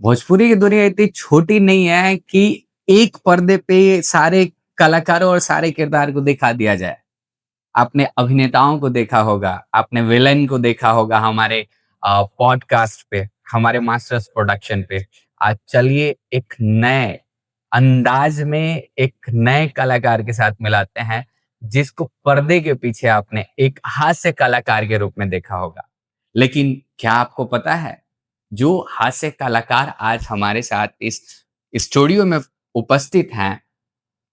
भोजपुरी की दुनिया इतनी छोटी नहीं है कि एक पर्दे पे सारे कलाकारों और सारे किरदार को दिखा दिया जाए। आपने अभिनेताओं को देखा होगा, आपने विलेन को देखा होगा हमारे पॉडकास्ट पे, हमारे मास्टर्स प्रोडक्शन पे। आज चलिए एक नए अंदाज में एक नए कलाकार के साथ मिलाते हैं, जिसको पर्दे के पीछे आपने एक हास्य कलाकार के रूप में देखा होगा। लेकिन क्या आपको पता है, जो हास्य कलाकार आज हमारे साथ इस स्टूडियो में उपस्थित हैं,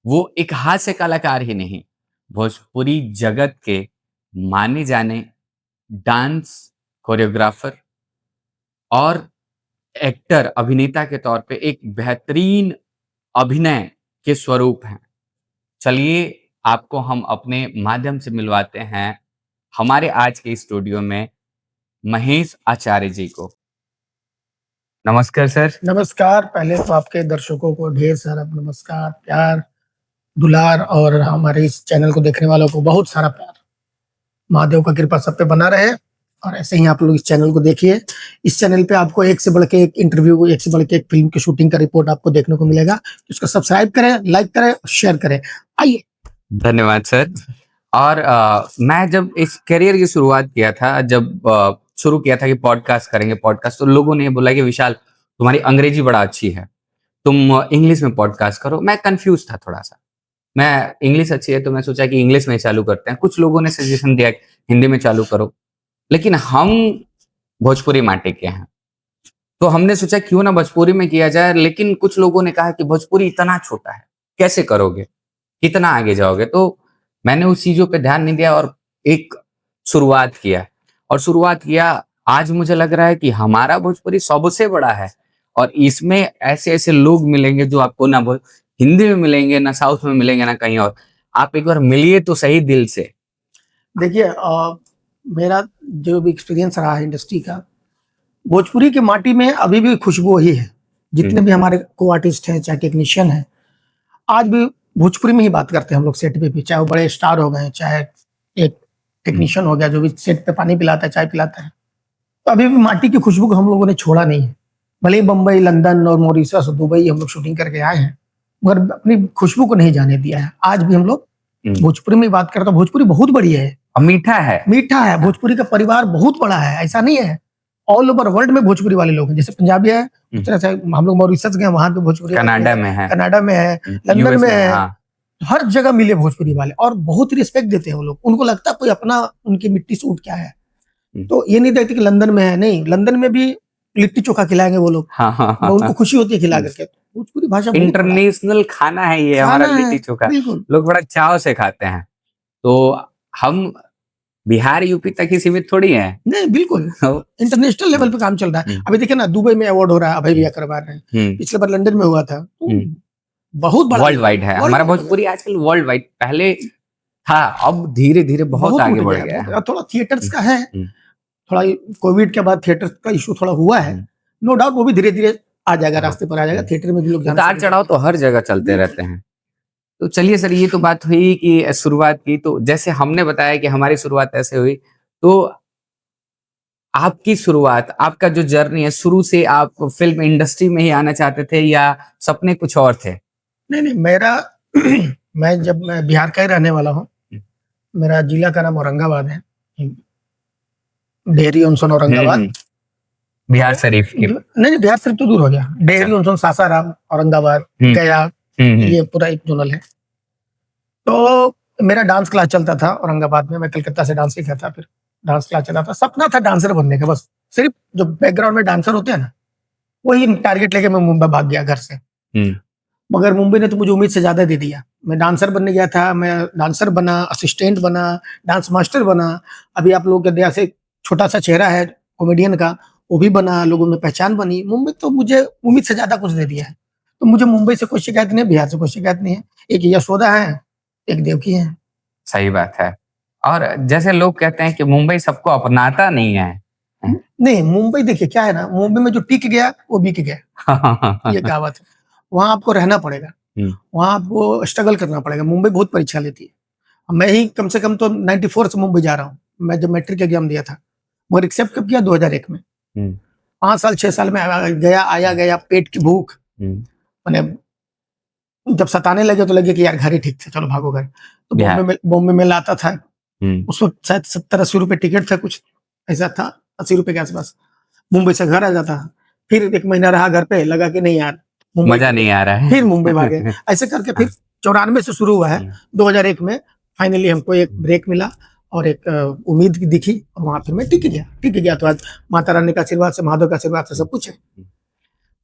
वो एक हास्य कलाकार ही नहीं, भोजपुरी जगत के माने जाने डांस कोरियोग्राफर और एक्टर, अभिनेता के तौर पे एक बेहतरीन अभिनय के स्वरूप हैं। चलिए आपको हम अपने माध्यम से मिलवाते हैं हमारे आज के स्टूडियो में महेश आचार्य जी को। नमस्कार सर। नमस्कार। पहले तो आपके दर्शकों को ढेर सारा नमस्कार, प्यार, दुलार और हमारे इस चैनल को देखने वालों को बहुत सारा प्यार। महादेव का कृपा सब पे बना रहे और ऐसे ही आप लोग इस चैनल को देखिए। इस चैनल पे आपको एक से बढ़ के एक इंटरव्यू, एक से बढ़ के एक फिल्म की शूटिंग का रिपोर्ट आपको देखने को मिलेगा। उसको सब्सक्राइब करें, लाइक करें, शेयर करें। आइए। धन्यवाद सर। और मैं जब इस करियर की शुरुआत किया था, जब शुरू किया था कि पॉडकास्ट करेंगे पॉडकास्ट, तो लोगों ने बोला कि विशाल तुम्हारी अंग्रेजी बड़ा अच्छी है, तुम इंग्लिश में पॉडकास्ट करो। मैं कंफ्यूज था थोड़ा सा। मैं इंग्लिश अच्छी है तो मैं सोचा कि इंग्लिश में ही चालू करते हैं। कुछ लोगों ने सजेशन दिया कि हिंदी में चालू करो, लेकिन हम भोजपुरी माटी के हैं, तो हमने सोचा क्यों ना भोजपुरी में किया जाए। लेकिन कुछ लोगों ने कहा कि भोजपुरी इतना छोटा है, कैसे करोगे, कितना आगे जाओगे। तो मैंने उस चीजों पे ध्यान नहीं दिया और एक शुरुआत किया और शुरुआत किया। आज मुझे लग रहा है कि हमारा भोजपुरी सबसे बड़ा है और इसमें ऐसे ऐसे लोग मिलेंगे जो आपको ना हिंदी में मिलेंगे, ना साउथ में मिलेंगे, ना कहीं और। आप एक बार मिलिए तो सही दिल से। देखिए, मेरा जो भी एक्सपीरियंस रहा है इंडस्ट्री का, भोजपुरी की माटी में अभी भी खुशबू वही है। जितने भी हमारे को आर्टिस्ट हैं, चाहे टेक्नीशियन हैं, आज भी भोजपुरी में ही बात करते हैं हम लोग सेट पे भी। चाहे वो बड़े स्टार हो गए, चाहे एक टेक्नीशियन हो गया जो भी सेट पे पानी पिलाता है, चाय पिलाता है, तो अभी भी माटी की खुशबू को हम लोगों ने छोड़ा नहीं है। भले ही बम्बई, लंदन और मॉरिशस, दुबई हम लोग शूटिंग करके आए हैं, मगर अपनी खुशबू को नहीं जाने दिया है। आज भी हम लोग भोजपुरी में बात करते हैं। भोजपुरी बहुत बढ़िया है, मीठा है, मीठा है। भोजपुरी का परिवार बहुत बड़ा है, ऐसा नहीं है। ऑल ओवर वर्ल्ड में भोजपुरी वाले लोग हैं। जैसे पंजाबी है, उस तरह से हम लोग मॉरिशस गए, वहां पे भोजपुरी, कनाडा में है, लंदन में है, हर जगह मिले भोजपुरी वाले और बहुत रिस्पेक्ट देते हैं वो लोग। उनको लगता है कोई अपना उनकी मिट्टी से उठ क्या है, तो ये नहीं देखते कि लंदन में है। नहीं, लंदन में भी लिट्टी चोखा खिलाएंगे वो लोग। उनको खुशी होती है खिला करके। भोजपुरी भाषा इंटरनेशनल खाना है ये हमारा लिट्टी चोखा। लोग बड़ा चाव से खाते हैं। तो हम बिहार यूपी तक ही सीमित थोड़ी है। नहीं, बिल्कुल इंटरनेशनल लेवल पे काम चल रहा है। अभी देखिए ना, दुबई में अवार्ड हो रहा है, अभय भैया करवा रहे हैं। पिछले बार लंदन में हुआ था। बहुत बड़ा वर्ल्ड वाइड है हमारा भोजपुरी आजकल, वर्ल्ड वाइड। पहले था, अब धीरे धीरे बहुत आगे बढ़ गया है। थोड़ा थिएटर्स का है, थोड़ा कोविड के बाद थिएटर का इशू थोड़ा हुआ है। नो डाउट वो भी धीरे धीरे आ जाएगा, रास्ते पर आ जाएगा। थिएटर में भी लोग उतार चढ़ाव तो हर जगह चलते रहते हैं। तो चलिए सर, ये तो बात हुई कि शुरुआत की। तो जैसे हमने बताया कि हमारी शुरुआत ऐसे हुई, तो आपकी शुरुआत, आपका जो जर्नी है, शुरू से आप फिल्म इंडस्ट्री में ही आना चाहते थे या सपने कुछ और थे? नहीं, मेरा मैं बिहार का ही रहने वाला हूँ। मेरा जिला का नाम औरंगाबाद है, डेहरी ऑनसन औरंगाबाद। बिहार शरीफ की नहीं, बिहार शरीफ तो दूर हो गया। डेहरी ऑनसन, सासाराम, औरंगाबाद, गया, ये पूरा एक जोनल है। तो मेरा डांस क्लास चलता था औरंगाबाद में। मैं कलकत्ता से डांस सीखा था, फिर डांस क्लास चला था। सपना था डांसर बनने का, बस। सिर्फ जो बैकग्राउंड में डांसर होते हैं ना, वही टारगेट लेके मैं मुंबई भाग गया घर से। मगर मुंबई ने तो मुझे उम्मीद से ज्यादा दे दिया। मैं डांसर बनने गया था, मैं डांसर बना, असिस्टेंट बना, डांस मास्टर बना। अभी आप लोगों के दया से छोटा सा चेहरा है कॉमेडियन का, वो भी बना, लोगों में पहचान बनी। मुंबई तो मुझे उम्मीद से ज्यादा कुछ दे दिया है। तो मुझे मुंबई से कोई शिकायत नहीं है, बिहार से कोई शिकायत नहीं है। एक यशोदा है, एक देवकी है। सही बात है। और जैसे लोग कहते हैं कि मुंबई सबको अपनाता नहीं है। नहीं, मुंबई देखिए क्या है ना, मुंबई में जो टिक गया वो बिक गया। ये कहावत है। वहां आपको रहना पड़ेगा, वहां आपको स्ट्रगल करना पड़ेगा। मुंबई बहुत परीक्षा लेती है। मैं ही कम से कम तो 94 से मुंबई जा रहा हूँ। मैं जब मैट्रिक एग्जाम दिया था, मगर एक्सेप्ट कब किया, 2001 में। 5 साल 6 साल में गया आया गया, पेट की भूख मैंने जब सताने लगे तो लगे कि यार घर ही ठीक थे, चलो भागो घर। तो बॉम्बे में लाता था, उस वक्त शायद 70-80 रुपए टिकट था, कुछ ऐसा था, 80 रुपए के आसपास। मुंबई से घर आ जाता, फिर 1 महीना रहा घर पे, लगा कि नहीं यार मजा नहीं आ रहा है, फिर मुंबई भागे। ऐसे करके फिर 94 से शुरू हुआ है, 2001 में फाइनली हमको एक ब्रेक मिला और एक उम्मीद दिखी, और वहां फिर मैं टिक गया। तो आज माता रानी का आशीर्वाद से, महादेव का आशीर्वाद से सब कुछ है।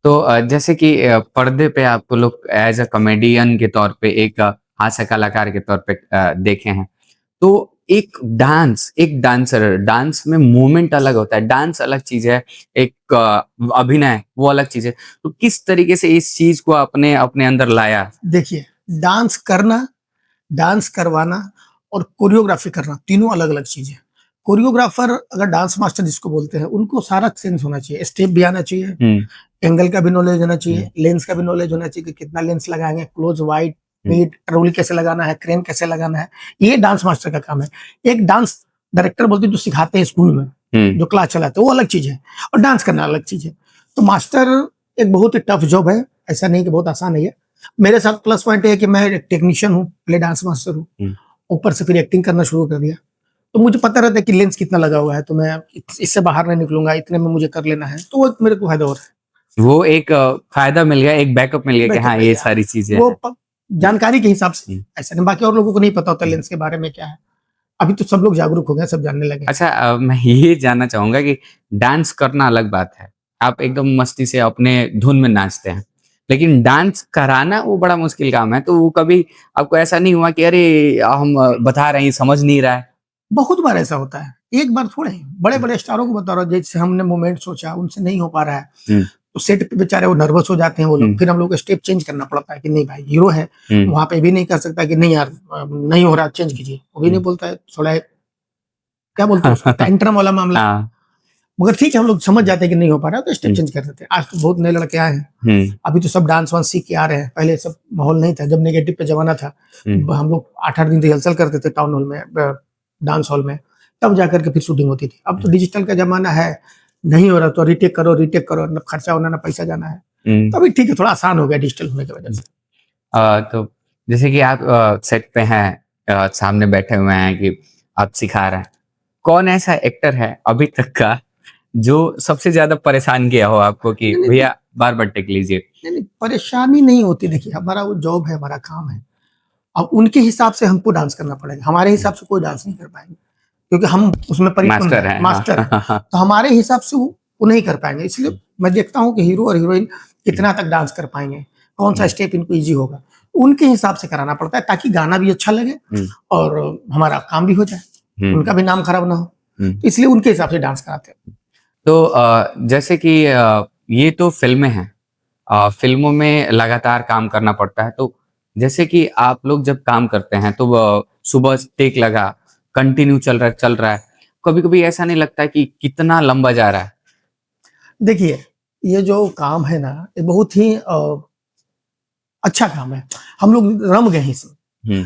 तो जैसे कि पर्दे पे आपको लोग एज अ कॉमेडियन के तौर पे, एक हास्य कलाकार के तौर पे देखे हैं, तो एक डांसर, डांस में मूवमेंट अलग होता है, डांस अलग चीज है, एक अभिनय वो अलग चीज है। तो किस तरीके से इस चीज को अपने अंदर लाया? देखिए, डांस करना, डांस करवाना और कोरियोग्राफी करना तीनों अलग अलग चीज है। कोरियोग्राफर, अगर डांस मास्टर जिसको बोलते हैं, उनको सारा सेंस होना चाहिए, स्टेप भी आना चाहिए, एंगल का भी नॉलेज होना चाहिए, लेंस का भी नॉलेज होना चाहिए कि कितना लेंस लगाएंगे, क्लोज, वाइड, मिड, रोल कैसे लगाना है, क्रेन कैसे लगाना है, ये डांस मास्टर का काम है। एक डांस डायरेक्टर बोलते हैं जो सिखाते हैं स्कूल में, जो क्लास चलाते हैं, वो अलग चीज है, और डांस करना अलग चीज है। तो मास्टर एक बहुत ही टफ जॉब है, ऐसा नहीं कि बहुत आसान नहीं है। मेरे साथ प्लस पॉइंट है कि मैं एक टेक्नीशियन हूँ, पहले डांस मास्टर हूँ, ऊपर से फिर एक्टिंग करना शुरू कर दिया। तो मुझे पता रहता है कि लेंस कितना लगा हुआ है, तो मैं इससे बाहर नहीं निकलूंगा, इतने में मुझे कर लेना है, तो वो मेरे को फायदा हो रहा है। वो एक फायदा मिल गया, एक बैकअप मिल गया कि हाँ ये सारी चीजें वो जानकारी के हिसाब से, ऐसा नहीं बाकी और लोगों को नहीं पता होता लेंस के बारे में क्या है। अभी तो सब लोग जागरूक हो गए, सब जानने लगे। अच्छा, मैं ये जानना चाहूंगा कि डांस करना अलग बात है, आप एकदम मस्ती से अपने धुन में नाचते हैं, लेकिन डांस कराना वो बड़ा मुश्किल काम है। तो वो कभी आपको ऐसा नहीं हुआ कि अरे हम बता रहे हैं समझ नहीं रहा है? बहुत बार ऐसा होता है, एक बार थोड़े, बड़े बड़े स्टारों को बता रहा हूँ, जैसे हमने मोमेंट सोचा उनसे नहीं हो पा रहा है, तो सेट पे बेचारे वो नर्वस हो जाते हैं वो लोग, फिर हम लोग को स्टेप चेंज करना पड़ता है कि नहीं भाई हीरो है, वहां पे भी नहीं कर सकता कि नहीं यार नहीं हो रहा, चेंज कीजिए, वो भी नहीं बोलता है, थोड़ा क्या बोलते हैं टेंट्रम वाला मामला। मगर ठीक है, हम लोग समझ जाते हैं कि नहीं हो पा रहा, तो स्टेप चेंज कर देते हैं। आज तो बहुत नए लड़के आए हैं, अभी तो सब डांस वांस सीख के आ रहे हैं, पहले सब माहौल नहीं था, जब नेगेटिव पे जमाना था, हम लोग 8-8 दिन रिहर्सल करते थे टाउन हॉल में, डांस हॉल में, तब जाकर के फिर शूटिंग होती थी। अब तो डिजिटल का जमाना है, नहीं हो रहा तो रीटेक करो, न खर्चा होना ना पैसा जाना है, तो अभी ठीक है, थोड़ा आसान हो गया डिजिटल होने की वजह से। तो जैसे कि आप सेट पे हैं, सामने बैठे हुए हैं कि आप सिखा रहे हैं, कौन ऐसा एक्टर है अभी तक का जो सबसे ज्यादा परेशान किया हो आपको कि भैया बार टेक लीजिए? नहीं, परेशानी नहीं होती, देखिए हमारा वो जॉब है, हमारा काम है, अब उनके हिसाब से हमको डांस करना पड़ेगा, हमारे हिसाब से कोई डांस नहीं कर पाएंगे, क्योंकि हम उसमें मास्टर है, मास्टर है। तो हमारे हिसाब से वो नहीं कर पाएंगे, इसलिए मैं देखता हूँ कि हीरो और हीरोइन कितना तक डांस कर पाएंगे, कौन सा स्टेप इनको इजी होगा, उनके हिसाब से कराना पड़ता है, ताकि गाना भी अच्छा लगे और हमारा काम भी हो जाए, उनका भी नाम खराब ना हो, तो इसलिए उनके हिसाब से डांस कराते हैं। तो जैसे कि ये तो फिल्में हैं, फिल्मों में लगातार काम करना पड़ता है, तो जैसे कि आप लोग जब काम करते हैं तो सुबह टेक लगा, कंटिन्यू चल रहा है, कभी-कभी ऐसा नहीं लगता है कि कितना लंबा जा रहा है? देखिए, ये जो काम है ना, ये बहुत ही अच्छा काम है, हम लोग रम गए हैं इसमें।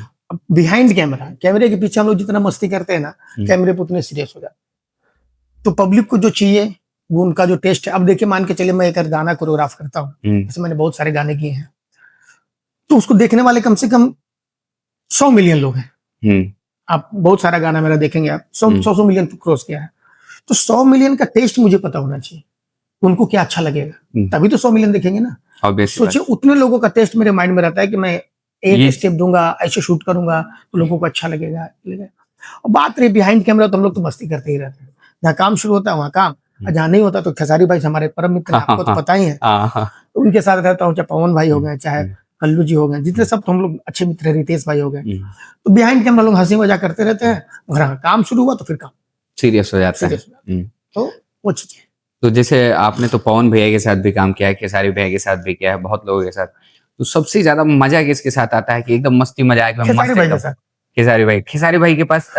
बिहाइंड कैमरा, कैमरे के पीछे हम लोग जितना मस्ती करते हैं ना, कैमरे पे उतने सीरियस हो जाते। तो पब्लिक को जो चाहिए वो उनका जो टेस्ट है, अब देखिए मान के चलिए मैं एक गाना कोरियोग्राफ करता हूँ, जैसे मैंने बहुत सारे गाने किए हैं, तो उसको देखने वाले कम से कम 100 मिलियन लोग हैं। आप बहुत सारा गाना मेरा देखेंगे, आप 100 मिलियन क्रॉस किया है, तो 100 मिलियन का टेस्ट मुझे पता होना चाहिए, उनको क्या अच्छा लगेगा, तभी तो 100 मिलियन देखेंगे ना। सोचिए उतने लोगों का टेस्ट मेरे माइंड में रहता है कि मैं एक स्टेप दूंगा, ऐसे शूट करूंगा तो लोगों को अच्छा लगेगा। और बात रही बिहाइंड कैमरा, तो हम लोग तो मस्ती करते ही रहते हैं, जहाँ काम शुरू होता है वहाँ काम, जहाँ नहीं होता तो खेसारी भाई हमारे परम मित्र हैं, आपको तो पता ही है, तो उनके साथ रहता हूँ, चाहे पवन भाई हो गए, चाहे कल्लू जी हो गए, जितने सब हम लोग अच्छे मित्र हैं, रितेश भाई हो गए, तो बिहाइंड कैमरा लोग हंसी मजाक करते रहते हैं, और काम शुरू हुआ तो फिर काम सीरियस हो जाता है। तो वो चीज है। तो जैसे आपने तो पवन भैया के साथ भी काम किया है, खेसारी भैया के साथ भी किया है, बहुत लोगों के साथ, तो सबसे ज्यादा मजा किसके साथ आता है कि एकदम मस्ती मजाक में? खेसारी भाई के पास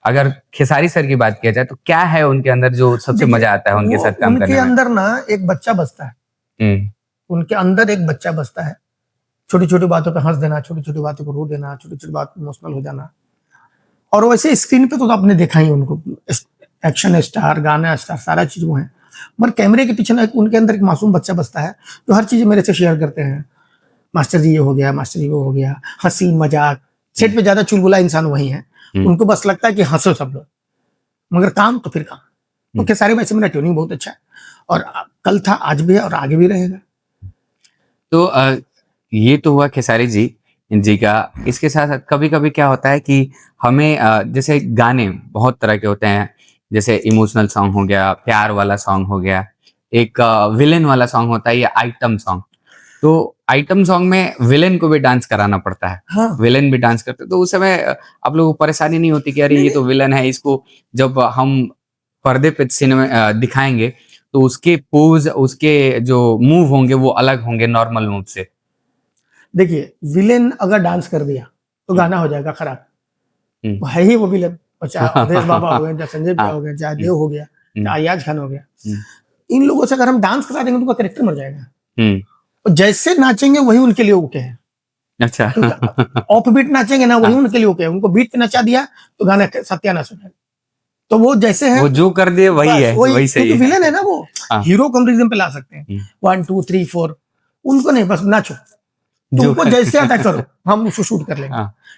अगर खेसारी सर की बात किया जाए तो क्या है उनके अंदर जो सबसे मजा आता है उनके साथ काम करने में? उनके अंदर ना एक बच्चा बसता है, उनके अंदर एक बच्चा बसता है, छोटी छोटी बातों पे हंस देना, छोटी छोटी बातों को रो देना, छोटी छोटी बात इमोशनल हो जाना। और वैसे स्क्रीन पे तो आपने देखा ही उनको, एक्शन स्टार, गाना स्टार, सारा चीज वो है। मगर कैमरे के पीछे ना उनके अंदर एक मासूम बच्चा बसता है जो हर चीज मेरे से शेयर करते हैं। मास्टर जी ये हो गया, मास्टर जी वो हो गया, हंसी मजाक। सेट पे ज्यादा चुलबुला इंसान वही है, उनको बस लगता है कि हंसो सब लोग, मगर काम तो फिर काम। तो खेसारी भाई से मेरा ट्यूनिंग बहुत अच्छा है, और कल था, आज भी है, और आगे भी रहेगा। तो ये तो हुआ खेसारी जी का। इसके साथ साथ कभी कभी क्या होता है कि हमें जैसे गाने बहुत तरह के होते हैं, जैसे इमोशनल सॉन्ग हो गया, प्यार वाला सॉन्ग हो गया, एक विलेन वाला सॉन्ग होता है, या आइटम सॉन्ग। तो आइटम सॉन्ग में विलेन को भी डांस कराना पड़ता है। हाँ। विलेन भी डांस करते, तो उस समय आप लोगों को परेशानी नहीं होती कि अरे ये तो विलेन है, इसको जब हम पर्दे पे सिनेमा दिखाएंगे तो उसके पोज, उसके जो मूव होंगे वो अलग होंगे नॉर्मल मूव से? देखिए, विलेन अगर डांस कर दिया तो गाना हो जाएगा खराब, वो है ही वो विलेन। और चाहे अवधेश बाबा हो गए, चाहे संजय प्रिया हो गए, चाहे देव हो गया, चाहे अय्याज खान हो गया, इन लोगों से अगर हम डांस करा देंगे तो उनका कैरेक्टर मर जाएगा। और जैसे नाचेंगे वही उनके लिए ओके है। अच्छा। ऑफ बीट नाचेंगे ना, वही उनके लिए ओके है। उनको बीट पे नचा दिया तो गाना सत्यानाश हो जाएगा। तो वो जैसे है, वो जो कर दिए वही है, वही सही है। विलेन है ना वो, हीरो को हम रिदम पे ला सकते हैं, 1 2 3 4, उनको नहीं, बस नाचो, तुमको जैसे अटैक करो हम उसको शूट कर लेंगे।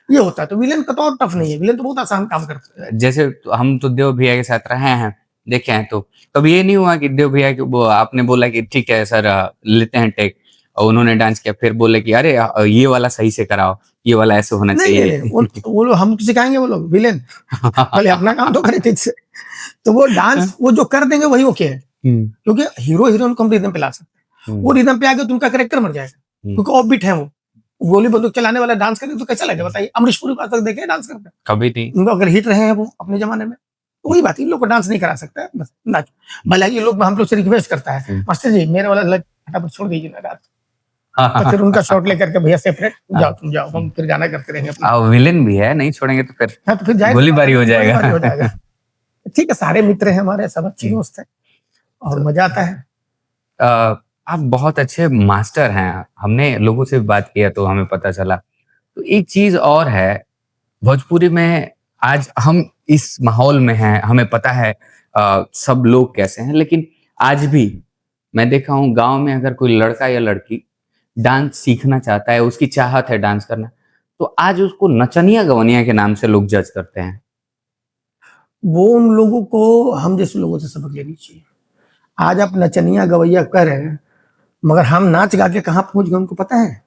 ये होता है। तो विलेन का तो टफ नहीं है, विलेन तो बहुत आसान काम करता है। जैसे हम तो देव भैया के साथ रहे हैं, देखे हैं, तो कभी ये नहीं हुआ कि देव भैया के वो आपने बोला कि ठीक है सर लेते हैं टेक, और उन्होंने डांस किया, फिर बोले कि अरे ये वाला सही से कराओ, ये वाला ऐसे होना चाहिए? वो लोग हम सिखाएंगे, वो लोग विलेन पहले अपना काम तो करे ठीक से। तो वो डांस वो जो कर देंगे वही ओके है, क्योंकि हीरो हीरोइन को हम रिदम पे ला सकते हैं। वो रिदम पे आ गए तो उनका कैरेक्टर मर जाएगा, क्योंकि ऑफ बीट है। वो गोली बंदूक चलाने वाला डांस करे तो कैसा लगेगा बताइए? अमरीश पुरी आज तक देखे डांस करते? कभी नहीं। उनको अगर हिट रहे हैं वो अपने जमाने में, तो वही बात है, इन लोग को डांस नहीं करा सकता है, बस नाचो। भले ये लोग हम लोग से रिक्वेस्ट करता है, मास्टर जी मेरे वाला लग फटाफट छोड़ दीजिए ना डांस, तो फिर उनका शॉट लेकर के भैया सेपरेट जाओ, तुम जाओ, हम फिर गाना करते रहेंगे। विलेन भी है, नहीं छोड़ेंगे तो फिर हाँ, तो फिर जाए गोलीबारी हो जाएगा। ठीक है, सारे मित्र हैं हमारे, सब अच्छे दोस्त हैं और मजा आता है। आप बहुत अच्छे मास्टर हैं, हमने लोगों से बात किया तो हमें पता चला। तो एक चीज और है, भोजपुरी में आज हम इस माहौल में हैं, हमें पता है सब लोग कैसे हैं, लेकिन आज भी मैं देखा हूँ गांव में अगर कोई लड़का या लड़की डांस सीखना चाहता है, उसकी चाहत है डांस करना, तो आज उसको नचनिया गवनिया के नाम से लोग जज करते हैं। वो उन लोगों को हम जैसे लोगों से सबक लेनी चाहिए। आज आप नचनिया गवैया कर रहे हैं, मगर हम नाच गा के कहाँ पहुंच गए उनको पता है?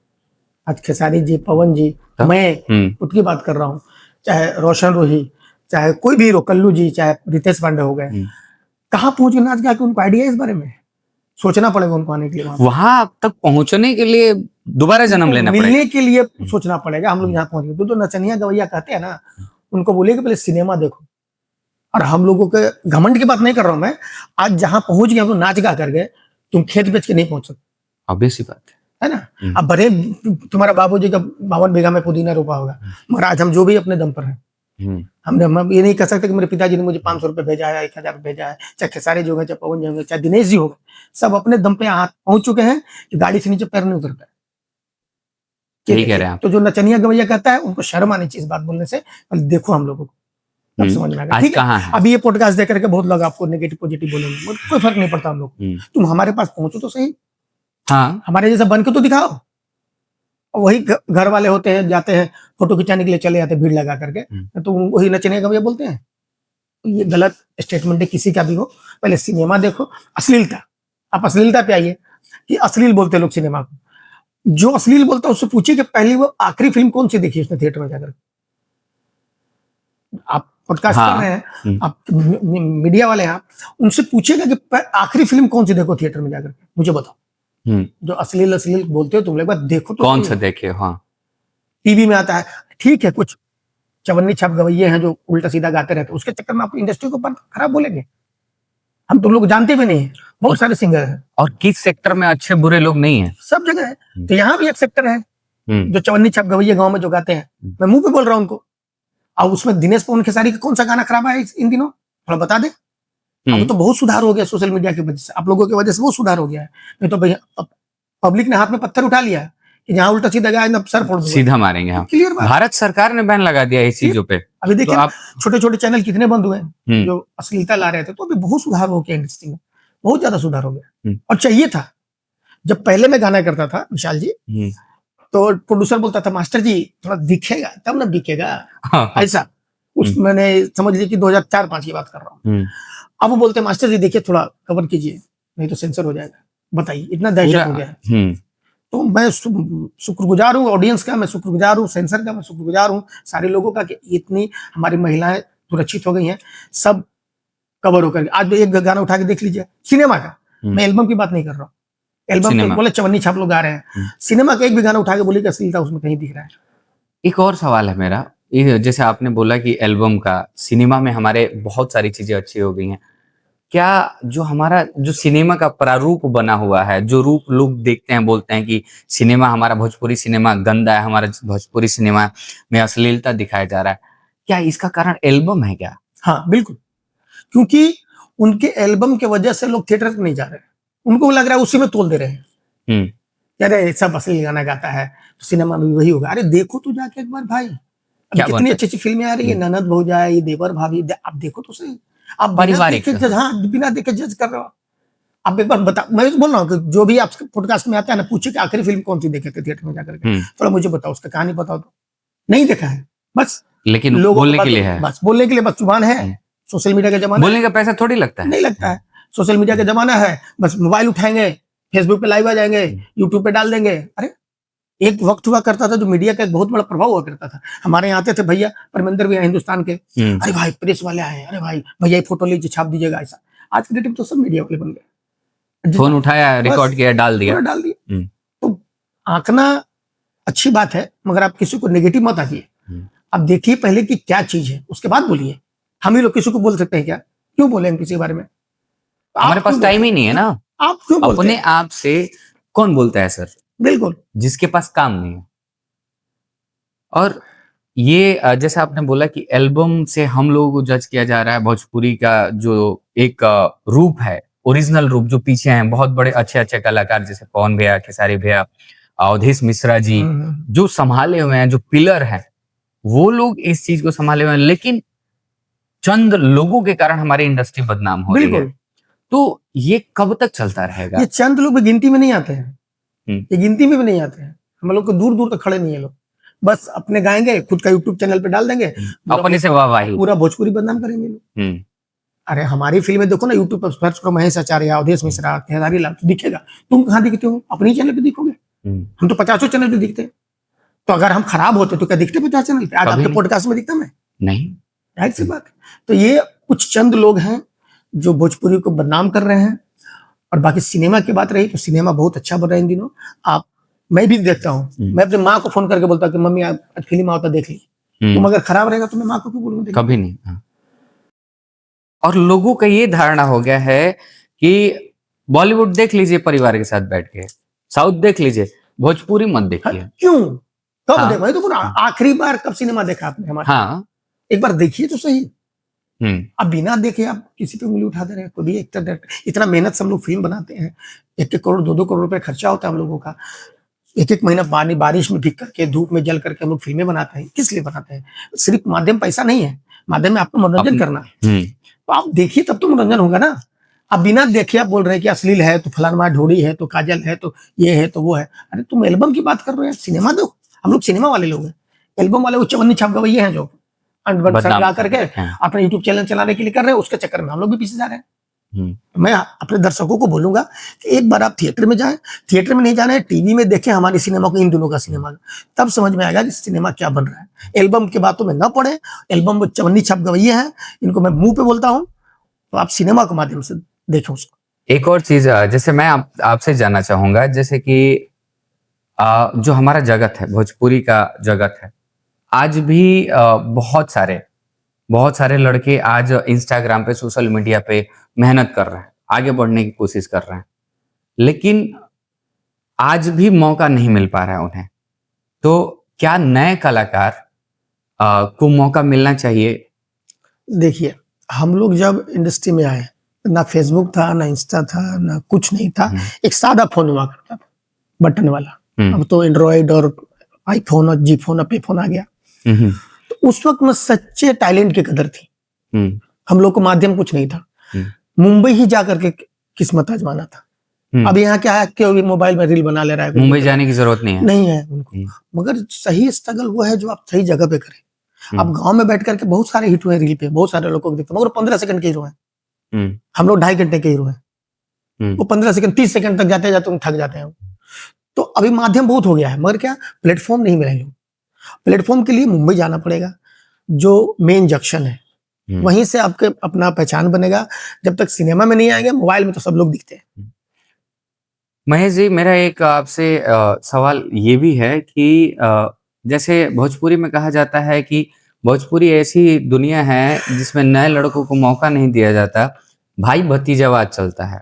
आज खेसारी जी, पवन जी, मैं खुद की बात कर रहा हूँ, चाहे रोशन रोही, चाहे कोई भी हीरो, कल्लू जी, चाहे रितेश पांडे हो गए, कहाँ पहुंच गए नाच गा के? उनको आइडिया इस बारे में सोचना पड़ेगा उनको आने के लिए, वहां तक पहुंचने के लिए दोबारा जन्म लेना पड़ेगा, मिलने के लिए सोचना पड़ेगा। हम लोग यहाँ पहुंच गए तो नचनिया गवैया कहते हैं ना, उनको बोलिए कि पहले सिनेमा देखो। और हम लोगों के घमंड की बात नहीं कर रहा हूं मैं, आज जहां पहुंच गए हम लोग नाच गा कर गए, तुम खेत बेच के नहीं पहुंच सकते, ऑब्वियस सी बात है ना। अब भले तुम्हारा बाबूजी का 52 बीघा में पुदीना रोपा होगा, मगर आज हम जो भी अपने दम पर हैं, हम ये नहीं कह सकते कि मेरे पिताजी ने मुझे 500 रुपए भेजा है, 1000 भेजा है, चाहे खेसारी जी हो गए, चाहे पवन जी हो गए, चाहे दिनेश जी हो गए, सब अपने दम पे यहाँ पहुंच चुके हैं कि गाड़ी से नीचे पैर नहीं उतर पाए। यही कह रहे हैं आप। तो जो नचनिया गवैया कहता है उनको शर्म आनी चाहिए इस बात बोलने से। देखो हम लोगों को समझ में आ गया, ठीक है। अभी ये पॉडकास्ट देख करके बहुत लोग आपको नेगेटिव पॉजिटिव बोलेंगे, कोई फर्क नहीं पड़ता हम लोग, तुम हमारे पास पहुंचो तो सही, हाँ, हमारे जैसा बन के तो दिखाओ। वही घर वाले होते हैं, जाते हैं फोटो खिंचाने के लिए चले जाते हैं भीड़ लगा करके, तो वही नचने का भैया बोलते हैं। ये गलत स्टेटमेंट है किसी का भी हो। पहले सिनेमा देखो, अश्लीलता, आप अश्लीलता पे आइए कि अश्लील बोलते लोग सिनेमा को। जो अश्लील बोलता है उससे पूछिए कि पहली वो आखिरी फिल्म कौन सी देखी उसने थिएटर में जाकर। आप पॉडकास्ट कर रहे हैं, आप मीडिया वाले हैं, आप उनसे पूछिएगा कि आखिरी फिल्म कौन सी देखो थिएटर में जाकर, मुझे बताओ। जो अश्लील बोलते हो तुम लोग, देखो तो कौन सा देखे। हाँ, टीवी में आता है, ठीक है, कुछ चवन्नी छाप गवैये हैं जो उल्टा सीधा गाते रहते हैं, उसके चक्कर में आप इंडस्ट्री को खराब बोलेंगे। हम तुम लोग जानते भी नहीं है, बहुत सारे सिंगर हैं। और किस सेक्टर में अच्छे बुरे लोग नहीं है, सब जगह है। तो यहाँ भी एक सेक्टर है जो चवन्नी छाप गवैये गाँव में जो गाते हैं, मैं मुंह पे बोल रहा हूँ उनको। और उसमें दिनेश पवन खेसारी का कौन सा गाना खराब है इन दिनों, थोड़ा बता दे। अब तो बहुत सुधार हो गया सोशल मीडिया की वजह से, आप लोगों की वजह से बहुत सुधार हो गया है। नहीं तो भैया पब्लिक ने हाथ में पत्थर उठा लिया कि जहाँ उल्टा सीधा गया सर फोड़ सीधा मारेंगे। हाँ, क्लियर बात। भारत सरकार ने बैन लगा दिया इस चीजों पे। अभी देखिए छोटे छोटे चैनल कितने बंद हुए हैं जो अश्लीलता ला रहे थे, तो अभी बहुत सुधार हो गया इंडस्ट्री में। बहुत ज्यादा सुधार हो गया और चाहिए था। जब पहले मैं गाना करता था विशाल जी, तो प्रोड्यूसर बोलता था मास्टर जी थोड़ा दिखेगा तब ना बिकेगा, ऐसा उस मैंने समझ ली कि 2004-5 की बात कर रहा हूँ। अब वो बोलते मास्टर जी देखिए थोड़ा कवर कीजिए नहीं तो सेंसर हो जाएगा। बताइए इतना दहशत हो गया है। तो मैं शुक्रगुजार हूँ ऑडियंस का, मैं शुक्रगुजार हूँ सेंसर का, मैं शुक्रगुजार हूँ सारे लोगों का कि इतनी हमारी महिलाएं सुरक्षित हो गई हैं, सब कवर होकर। आज एक गाना उठा के देख लीजिए सिनेमा का, मैं एल्बम की बात नहीं कर रहा हूँ, एल्बम के बोले चवन्नी छाप लोग गा रहे हैं, सिनेमा का एक भी गाना उठा के बोली कि अश्लीलता उसमें कहीं दिख रहा है। एक और सवाल है मेरा, जैसे आपने बोला कि एल्बम का सिनेमा में हमारे बहुत सारी चीजें अच्छी हो गई हैं, क्या जो हमारा जो सिनेमा का प्रारूप बना हुआ है, जो रूप लोग देखते हैं बोलते हैं कि सिनेमा हमारा भोजपुरी सिनेमा गंदा है, हमारा भोजपुरी सिनेमा में अश्लीलता दिखाया जा रहा है, क्या इसका कारण एल्बम है क्या? हाँ बिल्कुल, क्योंकि उनके एल्बम के वजह से लोग थिएटर नहीं जा रहे हैं, उनको लग रहा है उसी में तोल दे रहे हैं। अरे सब असली गाना गाता है तो सिनेमा में भी वही होगा। अरे देखो तो जाके एक बार भाई, कितनी अच्छी अच्छी फिल्में आ रही है, ननद भौजाई, देवर भाभी, आप देखो तो सही। आप बिना देखे जज कर रहे हो। आप एक बार बता, मैं बोल रहा हूँ कि जो भी आपके पॉडकास्ट में आता है ना, पूछे कि आखिरी फिल्म कौन सी देखे थे थिएटर में जाकर के, थोड़ा मुझे बताओ, उसका कहानी बताओ। तो नहीं देखा है बस, लेकिन बोलने के लिए है, बस बोलने के लिए, बस जुबान है। सोशल मीडिया का जमाना, बोलने का पैसा थोड़ी लगता है, नहीं लगता है। सोशल मीडिया का जमाना है, बस मोबाइल उठाएंगे, फेसबुक पे लाइव आ जाएंगे, यूट्यूब पे डाल देंगे। अरे एक वक्त हुआ करता था जो मीडिया का एक बहुत बड़ा प्रभाव हुआ करता था। हमारे यहाँ आते थे भैया परमिंदर भैया हिंदुस्तान के, अरे भाई प्रेस वाले आए, अरे भाई भैया ये फोटो लीजिए छाप दीजिएगा, ऐसा। आज के डेट में तो सब मीडिया वाले बन गए, फोन उठाया, रिकॉर्ड किया, डाल दिया। तो आंकना अच्छी बात है, मगर आप किसी को नेगेटिव मत आइए। आप देखिए पहले कि क्या चीज है, उसके बाद बोलिए। हम ही लोग किसी को बोल सकते हैं क्या? क्यों बोले किसी के बारे में? हमारे पास टाइम ही नहीं है ना। आप क्यों अपने आप से कौन बोलता है सर? बिल्कुल, जिसके पास काम नहीं है। और ये जैसे आपने बोला कि एल्बम से हम लोगों को जज किया जा रहा है, भोजपुरी का जो एक रूप है, ओरिजिनल रूप जो पीछे हैं बहुत बड़े अच्छे अच्छे कलाकार जैसे पवन भैया, खेसारी भैया, अवधेश मिश्रा जी, जो संभाले हुए हैं, जो पिलर हैं, वो लोग इस चीज को संभाले हुए हैं, लेकिन चंद लोगों के कारण हमारी इंडस्ट्री बदनाम हो रही है। तो ये कब तक चलता रहेगा? ये चंद लोग भी गिनती में नहीं आते हैं, ये गिनती में भी नहीं आते हैं। हम लोग को दूर दूर तक खड़े नहीं है लोग, बस अपने गाएंगे, खुद का यूट्यूब चैनल पे डाल देंगे, अपने से वाहवाही, पूरा भोजपुरी बदनाम करेंगे लोग। अरे हमारी फिल्में देखो ना, यूट्यूब पर सर्च करो, महेश आचार्य, अवधेश मिश्रा, खेसारी लाल, तो दिखेगा। तुम कहाँ दिखते हो? अपने चैनल पे दिखोगे। हम तो 50 चैनल पे दिखते हैं। तो अगर हम खराब होते तो क्या दिखते 50 चैनल पे? आज आपके पॉडकास्ट में दिखता मैं नहीं, जाहिर सी बात है। तो ये कुछ चंद लोग हैं जो भोजपुरी को बदनाम कर रहे हैं। और बाकी सिनेमा की बात रही तो सिनेमा बहुत अच्छा बन रहा है इन दिनों। आप, मैं भी देखता हूँ, मैं अपनी माँ को फोन करके बोलता हूँ कि मम्मी आज फिल्म आओ तो देख ली। तुम अगर खराब रहेगा तो मैं माँ को क्यों बोलूंगा? कभी नहीं। और लोगों का ये धारणा हो गया है कि बॉलीवुड देख लीजिए परिवार के साथ बैठ के, साउथ देख लीजिए, भोजपुरी मत देखिए। क्यों? कब देखा? तो आखिरी बार कब सिनेमा देखा आपने हमारा? हाँ, एक बार देखिए तो सही। अब बिना देखे आप किसी पे उंगली उठा दे रहे हैं। कोई भी एक्टर, इतना मेहनत से हम लोग फिल्म बनाते हैं, 1-1 करोड़ 2-2 करोड़ रुपए खर्चा होता है हम लोगों का। 1-1 महीना पानी बारिश में भीग करके, धूप में जल करके हम लोग फिल्में बनाते हैं। किस लिए बनाते हैं? सिर्फ माध्यम पैसा नहीं है, माध्यम में आपको मनोरंजन करना है। तो आप देखिए तब तो मनोरंजन होगा ना। आप बिना देखे आप बोल रहे हैं कि अश्लील है, तो फलाना ढोड़ी है, तो काजल है, तो ये है, तो वो है। अरे तुम एल्बम की बात कर रहे हो, सिनेमा दो। हम लोग सिनेमा वाले लोग हैं, एल्बम वाले वो चवन्नी छाप गवैये हैं जो ला करके अपने यूट्यूब चैनल चलाने के लिए कर रहे हैं। उसके चक्कर में हम लोग भी पीछे जा रहे हैं। मैं अपने दर्शकों को बोलूंगा कि एक बार आप थिएटर में जाएं, थिएटर में नहीं जाना है, टीवी में देखें हमारी सिनेमा को, इन दिनों का सिनेमा, तब समझ में आएगा कि सिनेमा क्या बन रहा है। एल्बम की बातों में न पड़े, एल्बम वो चवन्नी छाप गवैये हैं, इनको मैं मुंह पे बोलता हूँ। तो आप सिनेमा के माध्यम से देखें उसको। एक और चीज जैसे मैं आपसे जानना चाहूंगा, जैसे कि जो हमारा जगत है, भोजपुरी का जगत है, आज भी बहुत सारे लड़के आज इंस्टाग्राम पे, सोशल मीडिया पे मेहनत कर रहे हैं, आगे बढ़ने की कोशिश कर रहे हैं, लेकिन आज भी मौका नहीं मिल पा रहा है उन्हें। तो क्या नए कलाकार को मौका मिलना चाहिए? देखिए, हम लोग जब इंडस्ट्री में आए, ना फेसबुक था, ना इंस्टा था, ना कुछ नहीं था। एक सादा फोन हुआ करता था, बटन वाला। अब तो एंड्रॉइड और आईफोन और जी फोन और पे फोन आ गया। तो उस वक्त में सच्चे टैलेंट की कदर थी। हम लोग को माध्यम कुछ नहीं था। मुंबई ही जाकर के किस्मत आजमाना था। अब यहाँ क्या है कि अभी मोबाइल में रील बना ले रहा है, मुंबई जाने की जरूरत नहीं है। नहीं है उनको। मगर सही स्ट्रगल वो है जो आप सही जगह पे करें। अब गांव में बैठ करके बहुत सारे हिट हुए रील पे, बहुत सारे लोगों को देखते मगर 15 सेकंड के हीरो हैं। हम लोग 2.5 घंटे के हीरो हैं, वो 15 सेकंड 30 सेकंड तक जाते जाते थक जाते हैं। तो अभी माध्यम बहुत हो गया है, मगर क्या प्लेटफॉर्म नहीं मिलेंगे। प्लेटफॉर्म के लिए मुंबई जाना पड़ेगा, जो मेन जंक्शन है, वहीं से आपके अपना पहचान बनेगा। जब तक सिनेमा में नहीं आएंगे, मोबाइल में तो सब लोग दिखते हैं। महेश जी, मेरा एक आपसे सवाल ये भी है कि जैसे भोजपुरी में कहा जाता है कि भोजपुरी ऐसी दुनिया है जिसमें नए लड़कों को मौका नहीं दिया जाता, भाई भतीजावाद चलता है,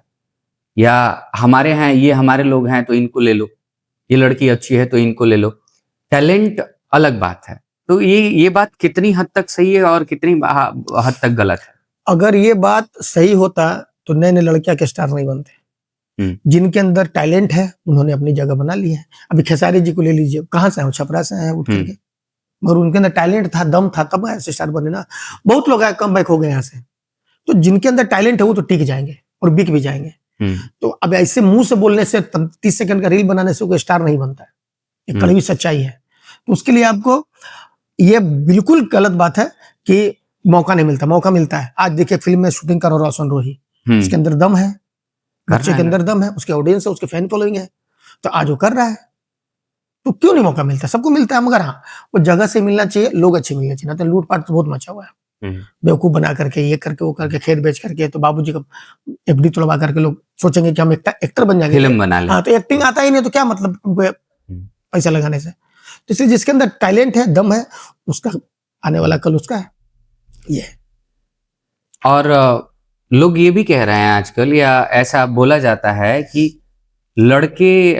या हमारे हैं ये हमारे लोग हैं तो इनको ले लो, ये लड़की अच्छी है तो इनको ले लो। टैलेंट अलग बात है। तो ये बात कितनी हद तक सही है और कितनी हद तक गलत है? अगर ये बात सही होता तो नए नए लड़कियां के स्टार नहीं बनते। जिनके अंदर टैलेंट है उन्होंने अपनी जगह बना ली है। अभी खेसारी जी को ले लीजिए, कहाँ से है, छपरा से है उठ करके, मगर उनके अंदर टैलेंट था, दम था, तब ऐसे स्टार बने ना। बहुत लोग कम बैक हो गए यहाँ से। तो जिनके अंदर टैलेंट है वो तो टिक जाएंगे और बिक भी जाएंगे। तो अब ऐसे मुंह से बोलने से, 30 सेकंड का रील बनाने से कोई स्टार नहीं बनता है, ये कड़वी सच्चाई है। तो उसके लिए आपको ये बिल्कुल गलत बात है कि मौका नहीं मिलता। मौका मिलता है। आज देखिए फिल्म में शूटिंग करो रोशन रोही, उसके अंदर दम है, बच्चे के अंदर दम है, उसके ऑडियंस है, उसके फैन फॉलोइंग है, तो आज वो कर रहा है। तो क्यों नहीं मौका मिलता? सबको मिलता है, मगर हाँ वो जगह से मिलना चाहिए, लोग अच्छे मिलने चाहिए। ना तो लूटपाट तो बहुत मचा हुआ है, बेवकूफ बना करके, ये करके वो करके, खेत बेच करके, तो बाबूजी का एफडी तोड़वा करके लोग सोचेंगे कि हम एक्टर बन जाएंगे, फिल्म बना ले। हाँ, तो एक्टिंग आता ही नहीं तो क्या मतलब उनको पैसा लगाने से। तो इसलिए जिसके अंदर टैलेंट है, दम है, उसका आने वाला कल उसका है ये। और लोग ये भी कह रहे हैं आजकल, या ऐसा बोला जाता है कि लड़के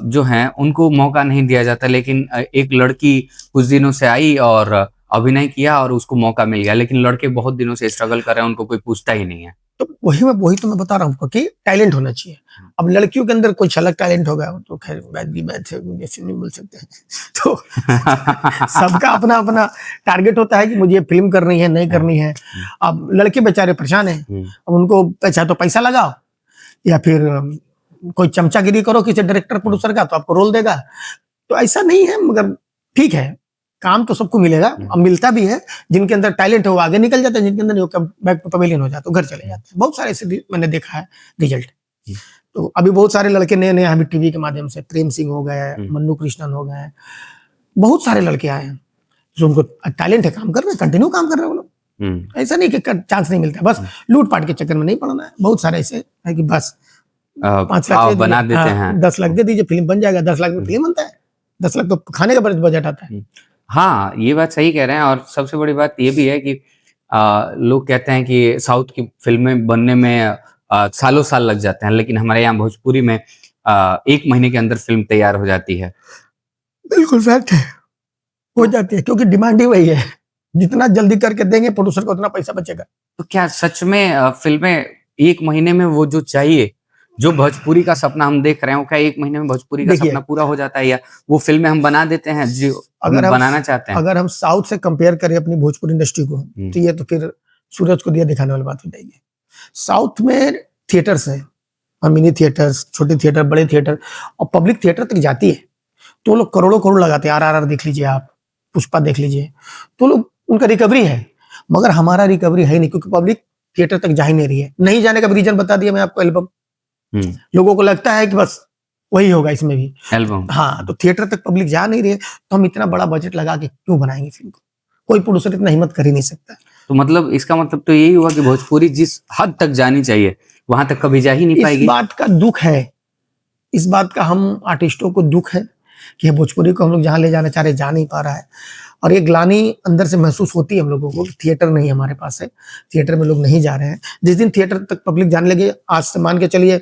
जो हैं उनको मौका नहीं दिया जाता, लेकिन एक लड़की कुछ दिनों से आई और अभिनय किया और उसको मौका मिल गया, लेकिन लड़के बहुत दिनों से स्ट्रगल कर रहे हैं, उनको कोई पूछता ही नहीं है। तो वही तो मैं बता रहा हूँ कि टैलेंट होना चाहिए। अब लड़कियों के अंदर कुछ अलग टैलेंट होगा तो खैर बात है, ऐसे नहीं बोल सकते हैं। तो सबका अपना अपना टारगेट होता है कि मुझे फिल्म करनी है, नहीं करनी है। अब लड़के बेचारे परेशान हैं, अब उनको चाहे तो पैसा लगाओ या फिर कोई चमचागिरी करो किसी डायरेक्टर प्रोड्यूसर का, तो आपको रोल देगा। तो ऐसा नहीं है, मगर ठीक है, काम तो सबको मिलेगा। अब मिलता भी है, जिनके अंदर टैलेंट है वो आगे निकल जाते हैं, जिनके अंदर नहीं बैक टू पवेलियन हो जाते, घर चले जाते हैं। बहुत सारे ऐसे मैंने देखा है रिजल्ट। तो अभी बहुत सारे लड़के नए नए हमें टीवी के माध्यम से, प्रेम सिंह हो गए, मन्नू कृष्णन हो गए, बहुत सारे लड़के आए हैं जो उनको टैलेंट है, काम कर रहे हैं, कंटिन्यू काम कर रहे हैं वो लोग। ऐसा नहीं कि चांस नहीं मिलता, बस लूटपाट के चक्कर में नहीं पड़ना है। बहुत सारे ऐसे है कि बस 5 लाख बना देते हैं, 10 लाख दे दीजिए, फिल्म बन जाएगा। 10 लाख में फिल्म बनता है, 10 लाख तो खाने का बजट आता है। हाँ, ये बात सही कह रहे हैं। और सबसे बड़ी बात ये भी है कि लोग कहते हैं कि साउथ की फिल्में बनने में सालों साल लग जाते हैं, लेकिन हमारे यहाँ भोजपुरी में 1 महीने के अंदर फिल्म तैयार हो जाती है। बिल्कुल फैक्ट है, हो जाती है, क्योंकि डिमांड ही वही है। जितना जल्दी करके देंगे प्रोड्यूसर को, उतना पैसा बचेगा। तो क्या सच में फिल्में 1 महीने में वो जो चाहिए, जो भोजपुरी का सपना हम देख रहे हैं, वो क्या 1 महीने में भोजपुरी का सपना पूरा हो जाता है, या वो फिल्में हम बना देते हैं जो अगर बनाना चाहते हैं? अगर हम साउथ से कंपेयर करें अपनी भोजपुरी इंडस्ट्री को, तो ये तो फिर सूरज को दिया दिखाने वाली बात हो जाएगी। साउथ में थिएटर्स हैं, और मिनी थिएटर्स, छोटे थिएटर, बड़े थिएटर, और पब्लिक थिएटर तक जाती है तो लोग करोड़ों करोड़ लगाते हैं। RRR देख लीजिए आप, पुष्पा देख लीजिए, तो लोग उनका रिकवरी है। मगर हमारा रिकवरी है नहीं, क्योंकि पब्लिक थिएटर तक जा ही नहीं रही है। नहीं जाने का भी रीजन बता दिया मैं आपको, एल्बम। लोगों को लगता है कि बस वही होगा इसमें भी, एल्बम। हाँ, तो थिएटर तक पब्लिक जा नहीं रही है, तो हम इतना बड़ा बजट लगा के क्यों बनाएंगे फिल्म को? कोई प्रोड्यूसर इतना हिम्मत कर ही नहीं सकता। तो मतलब इसका मतलब तो यही हुआ कि भोजपुरी जिस हद तक जानी चाहिए वहां तक कभी जा ही नहीं पाएगी। इस बात का दुख है, इस बात का हम आर्टिस्टों को दुख है कि भोजपुरी को हम लोग जहाँ ले जाना चाह रहे जा नहीं पा रहा है। और ये ग्लानी अंदर से महसूस होती है हम लोगों को, थिएटर नहीं हमारे पास है, थिएटर में लोग नहीं जा रहे हैं। जिस दिन थिएटर तक पब्लिक जाने लगे, आज से मान के चलिए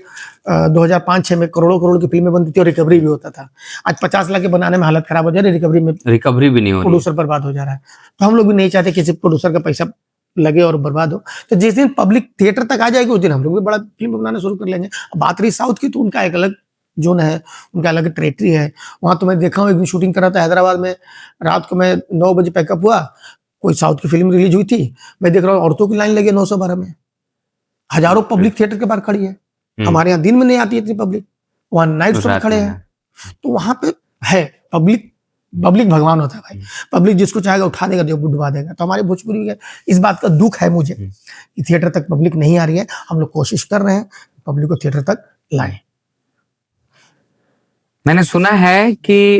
2005-6 में करोड़ों करोड़ की फिल्में बनती थी और रिकवरी भी होता था। आज 50 लाख के बनाने में हालत खराब हो जा रही है, रिकवरी भी नहीं हो रही, प्रोड्यूसर बर्बाद हो जा रहा है। तो हम लोग भी नहीं चाहते किसी प्रोड्यूसर का पैसा लगे और बर्बाद हो। तो जिस दिन पब्लिक थिएटर तक आ जाएगी, उस दिन हम लोग भी बड़ा फिल्म बनाना शुरू कर लेंगे। बात रही साउथ की, तो उनका एक अलग जोन है, उनका अलग टेरिटरी है। वहाँ तो मैं देखा हूँ, एक दिन शूटिंग करा था हैदराबाद में, रात को मैं 9 बजे पैकअप हुआ, कोई साउथ की फिल्म रिलीज हुई थी, मैं देख रहा हूँ औरतों की लाइन लगी 912 में, हजारों पब्लिक थिएटर के बाहर खड़ी है। हमारे यहाँ दिन में नहीं आती है इतनी पब्लिक, वहाँ नाइट शो में खड़े हैं, तो वहाँ पे है पब्लिक भगवान होता है भाई। पब्लिक जिसको चाहेगा उठा देगा, जो डुबा देगा। तो हमारे भोजपुरी में इस बात का दुख है मुझे कि थिएटर तक पब्लिक नहीं आ रही है। हम लोग कोशिश कर रहे हैं पब्लिक को थिएटर तक लाएं। मैंने सुना है कि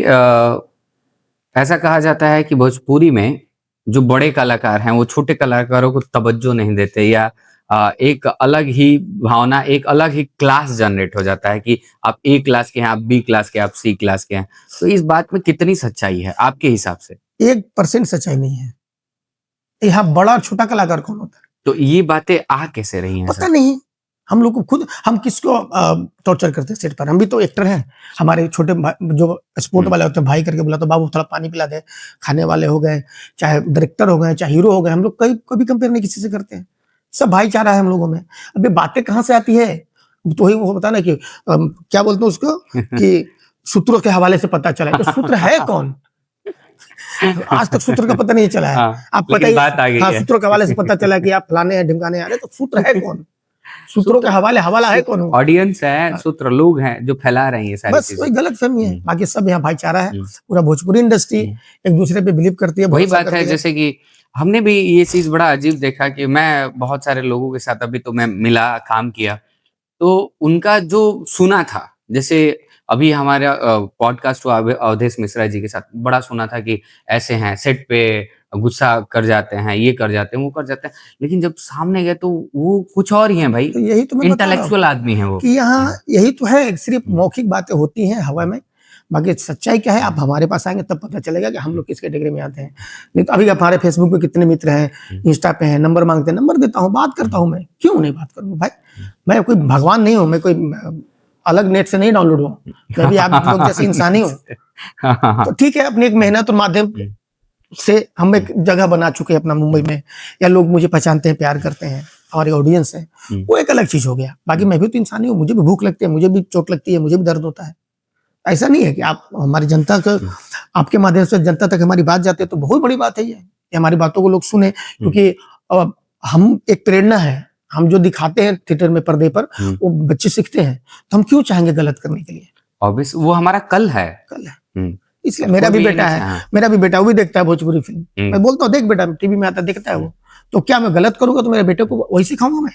ऐसा कहा जाता है कि भोजपुरी में जो बड़े कलाकार हैं वो छोटे कलाकारों को तवज्जो नहीं देते, या एक अलग ही भावना, एक अलग ही क्लास जनरेट हो जाता है कि आप ए क्लास के हैं, आप बी क्लास के, आप सी क्लास के हैं। तो इस बात में कितनी सच्चाई है आपके हिसाब से? 1% सच्चाई नहीं है। यहाँ बड़ा और छोटा कलाकार कौन होता है? तो ये बातें आ कैसे रही हैं? पता नहीं। हम लोग को खुद, हम किसको टॉर्चर करते हैं सेट पर? हम भी तो एक्टर हैं। हमारे छोटे जो स्पोर्ट वाले होते हैं, भाई करके बोला तो बाबू थोड़ा पानी पिला दे, खाने वाले हो गए, चाहे डायरेक्टर हो गए, चाहे हीरो हो गए, हम लोग कभी कंपेयर नहीं किसी से करते हैं। सब भाईचारा है हम लोगों में। अभी बातें कहाँ से आती है? तो वही वो बता ना कि क्या बोलते हैं उसको कि सूत्रों के हवाले से पता चला। तो सूत्र है कौन? आज तक सूत्र का पता नहीं चला है। आप पता ही, हाँ, सूत्रों के हवाले से पता चला कि आप फलाने हैं ढिमकाने आ रहे, तो सूत्र है कौन? सूत्रों के हवाला है कौन? ऑडियंस है, सूत्र लोग हैं जो फैला रहे हैं ये सारी चीजें। बस वही गलतफहमी है। बाकी सब यहाँ भाईचारा है। पूरा भोजपुरी इंडस्ट्री एक दूसरे पे बिलीव करती है। वही बात है, जैसे कि हमने भी ये चीज बड़ा अजीब देखा कि मैं बहुत सारे लोगों के साथ अभी तो मैं मिला, काम किया, तो उनका जो सुना था, जैसे अभी हमारा पॉडकास्ट हुआ अवधेश मिश्रा जी के साथ, बड़ा सुना था कि ऐसे हैं, सेट पे गुस्सा कर जाते हैं, ये कर जाते हैं, वो कर जाते हैं, लेकिन जब सामने गए तो वो कुछ और ही है भाई। तो यही तो मैं इंटेलेक्चुअल आदमी है वो, कि यहाँ यही तो है, सिर्फ मौखिक बातें होती हैं हवा में। बाकी सच्चाई क्या है, आप हमारे पास आएंगे तब पता चलेगा कि हम लोग किस कैटेगरी में आते हैं। नहीं तो अभी हमारे फेसबुक पे कितने मित्र हैं, इंस्टा पे हैं, नंबर मांगते हैं, नंबर देता हूँ, बात करता हूँ। मैं क्यों नहीं बात करूँ भाई? मैं कोई भगवान नहीं हूँ, मैं कोई अलग नेट से नहीं डाउनलोड हूँ, मैं भी आप लोग जैसे इंसान ही हूँ। तो ठीक है, अपनी एक मेहनत और माध्यम से हम एक जगह बना चुके हैं अपना मुंबई में, या लोग मुझे पहचानते हैं, प्यार करते हैं, हमारी ऑडियंस है, वो एक अलग चीज हो गया। बाकी मैं भी तो इंसान ही हूँ, मुझे भी भूख लगती है, मुझे भी चोट लगती है, मुझे भी दर्द होता है। ऐसा नहीं है कि आप हमारी जनता को, आपके माध्यम से जनता तक हमारी बात जाती है तो बहुत बड़ी बात है ये हमारी बातों को लोग सुने, क्योंकि हम एक प्रेरणा है। हम जो दिखाते हैं थिएटर में, पर्दे पर, वो बच्चे सीखते हैं, तो हम क्यों चाहेंगे गलत करने के लिए? ऑब्वियस वो हमारा कल है। इसलिए मेरा भी बेटा है, वो भी देखता है भोजपुरी फिल्म। मैं बोलता हूँ देख बेटा, टीवी में आता देखता है वो, तो क्या मैं गलत करूंगा तो मेरे बेटे को वही सिखाऊंगा मैं?